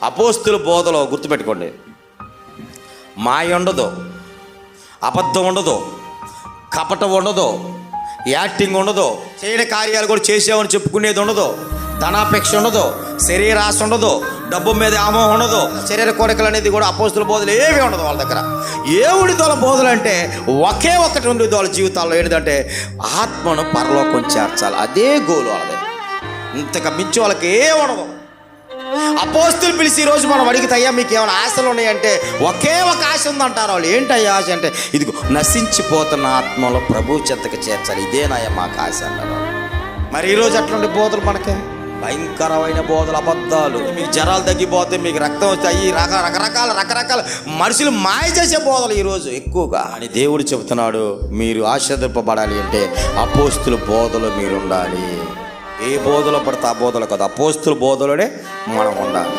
అపోస్తుల బోధలో గుర్తుపెట్టుకోండి, మాయ ఉండదు, అబద్ధం ఉండదు, కపటం ఉండదు, యాక్టింగ్ ఉండదు, చేయని కార్యాలు కూడా చేసామని చెప్పుకునేది ఉండదు, ధనాపేక్ష ఉండదు, శరీరాశ ఉండదు, డబ్బు మీద ఆమోహం ఉండదు, శరీర కోరికలు అనేది కూడా అపోస్తుల బోధలు ఏమీ ఉండదు వాళ్ళ దగ్గర. ఏవుడిదోల బోధలు అంటే ఒకే ఒకటి ఉండేది వాళ్ళ జీవితాల్లో. ఏంటంటే ఆత్మను పరలోకం చేర్చాలి, అదే గోలు వాళ్ళది. ఇంతగా మించి వాళ్ళకి ఏం ఉండదు. అపోస్తులు పిలిచి ఈరోజు మనం అడిగితే, అయ్యా మీకు ఏమైనా ఆశలు ఉన్నాయంటే ఒకే ఒక ఆశ ఉందంటారు వాళ్ళు. ఏంటయ్యా ఆశ అంటే, ఇదిగో నశించిపోతున్న ఆత్మలో ప్రభు చెంతకు చేర్చాలి, ఇదేనాయ్యా మాకు ఆశ అన్నారు. మరి ఈరోజు అట్లాంటి బోధలు మనకే భయంకరమైన బోధలు, అబద్ధాలు. మీకు జ్వరాలు తగ్గిపోతే, మీకు రక్తం వస్తాయి, రకరకాల మనుషులు మాయ చేసే బోధలు ఈరోజు ఎక్కువగా. అని దేవుడు చెబుతున్నాడు, మీరు ఆశీర్వదింపబడాలి అంటే అపోస్తుల బోధలో మీరు ఉండాలి. ఏ బోధలో పడితే ఆ బోధలు కాదు, అపోస్తుల బోధలోనే మనం ఉండాలి.